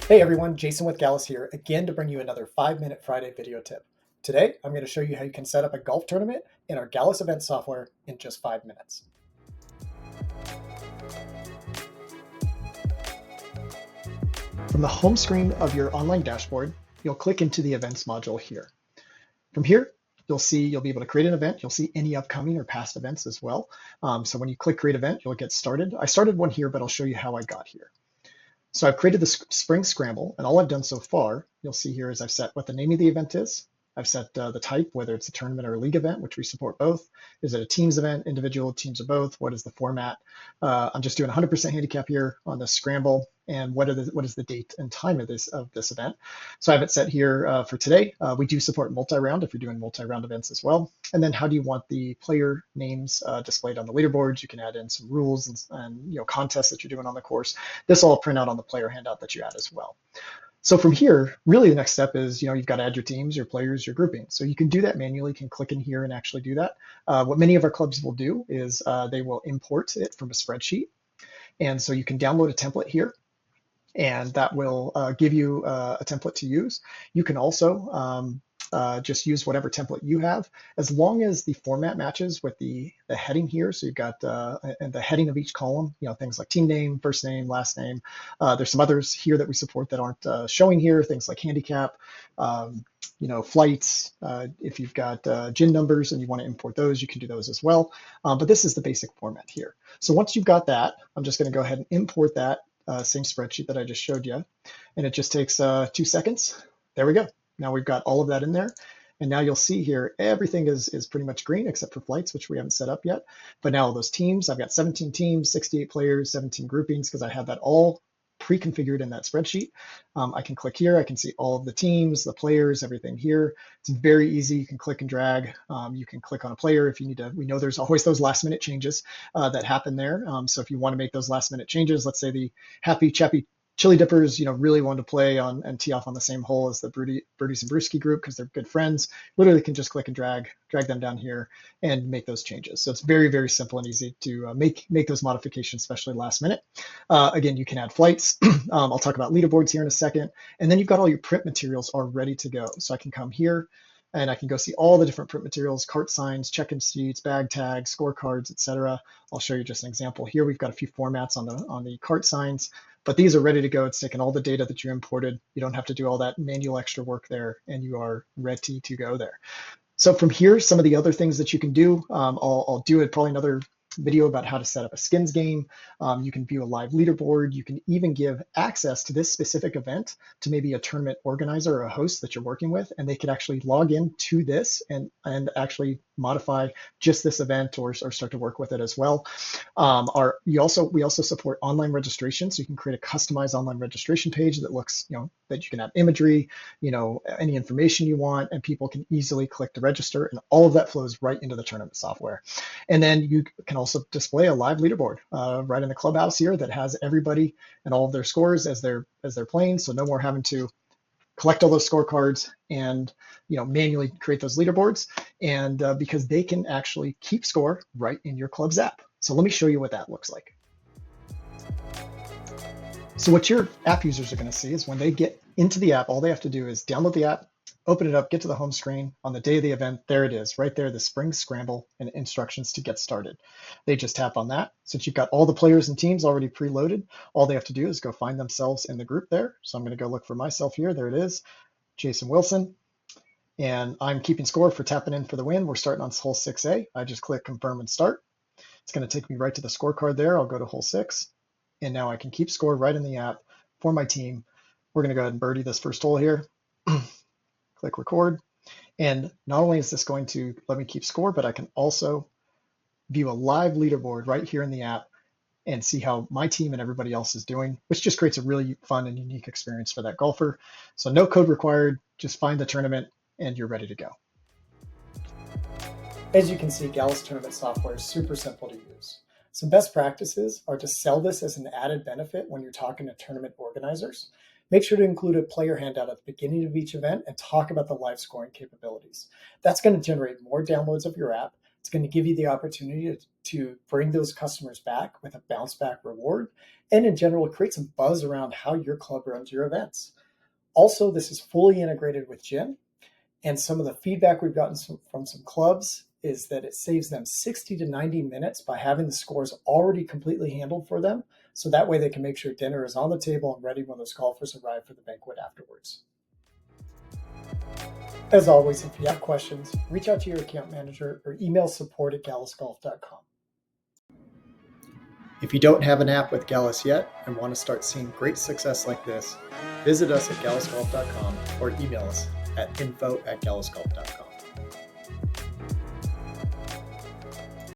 Hey everyone, Jason with Gallus here, again to bring you another 5-Minute Friday video tip. Today, I'm going to show you how you can set up a golf tournament in our Gallus event software in just 5 minutes. From the home screen of your online dashboard, you'll click into the events module here. From here, you'll be able to create an event. You'll see any upcoming or past events as well. So when you click create event, you'll get started. I started one here, but I'll show you how I got here. So I've created the Spring Scramble, and all I've done so far, you'll see here, is I've set what the name of the event is. I've set the type, whether it's a tournament or a league event, which we support both. Is it a teams event, individual, teams or both? What is the format? I'm just doing 100% handicap here on the Scramble, and what is the date and time of this event? So I have it set here for today. We do support multi-round if you're doing multi-round events as well. And then how do you want the player names displayed on the leaderboards? You can add in some rules and contests that you're doing on the course. This will all print out on the player handout that you add as well. So from here, really the next step is, you've got to add your teams, your players, your grouping. So you can do that manually. You can click in here and actually do that. What many of our clubs will do is they will import it from a spreadsheet. And so you can download a template here, and that will give you a template to use. You can also just use whatever template you have, as long as the format matches with the heading here. So you've got and the heading of each column, things like team name, first name, last name. There's some others here that we support that aren't showing here, things like handicap, flights. If you've got GIN numbers and you want to import those, you can do those as well. But this is the basic format here. So once you've got that, I'm just going to go ahead and import that same spreadsheet that I just showed you. And it just takes 2 seconds. There we go. Now we've got all of that in there. And now you'll see here, everything is pretty much green except for flights, which we haven't set up yet. But now all those teams, I've got 17 teams, 68 players, 17 groupings, because I have that all pre-configured in that spreadsheet. I can click here. I can see all of the teams, the players, everything here. It's very easy. You can click and drag. You can click on a player if you need to. We know there's always those last minute changes that happen there. So if you want to make those last minute changes, let's say the Happy Chappy Chili Dippers, really want to play on and tee off on the same hole as the Birdies and Brewski group because they're good friends. Literally can just click and drag them down here and make those changes. So it's very, very simple and easy to make those modifications, especially last minute. Again, you can add flights. I'll talk about leaderboards here in a second. And then you've got all your print materials all ready to go. So I can come here and I can go see all the different print materials, cart signs, check-in sheets, bag tags, scorecards, etc. I'll show you just an example here. We've got a few formats on the cart signs, but these are ready to go. It's taken all the data that you imported. You don't have to do all that manual extra work there, and you are ready to go there. So from here, some of the other things that you can do, I'll do it probably another video about how to set up a skins game. You can view a live leaderboard. You can even give access to this specific event to maybe a tournament organizer or a host that you're working with, and they could actually log in to this and actually modify just this event or start to work with it as well. We also support online registration, so you can create a customized online registration page that looks, that you can have imagery, any information you want, and people can easily click to register, and all of that flows right into the tournament software. And then you can also display a live leaderboard right in the clubhouse here that has everybody and all of their scores as they're playing. So no more having to collect all those scorecards and manually create those leaderboards, and because they can actually keep score right in your club's app. So let me show you what that looks like. So what your app users are going to see is when they get into the app, all they have to do is download the app, open it up, get to the home screen. On the day of the event, there it is, right there, the Spring Scramble and instructions to get started. They just tap on that. Since you've got all the players and teams already preloaded, all they have to do is go find themselves in the group there. So I'm going to go look for myself here. There it is, Jason Wilson. And I'm keeping score for tapping in for the win. We're starting on hole 6A. I just click confirm and start. It's going to take me right to the scorecard there. I'll go to hole 6. And now I can keep score right in the app for my team. We're going to go ahead and birdie this first hole here. Click record. And not only is this going to let me keep score, but I can also view a live leaderboard right here in the app and see how my team and everybody else is doing, which just creates a really fun and unique experience for that golfer. So no code required, just find the tournament and you're ready to go. As you can see, Gallus tournament software is super simple to use. Some best practices are to sell this as an added benefit when you're talking to tournament organizers. Make sure to include a player handout at the beginning of each event and talk about the live scoring capabilities. That's going to generate more downloads of your app. It's going to give you the opportunity to bring those customers back with a bounce back reward, and in general, create some buzz around how your club runs your events. Also, this is fully integrated with Gym, and some of the feedback we've gotten from some clubs is that it saves them 60 to 90 minutes by having the scores already completely handled for them. So that way they can make sure dinner is on the table and ready when those golfers arrive for the banquet afterwards. As always, if you have questions, reach out to your account manager or email support@gallusgolf.com. If you don't have an app with Gallus yet and want to start seeing great success like this, visit us at gallusgolf.com or email us at info@gallusgolf.com.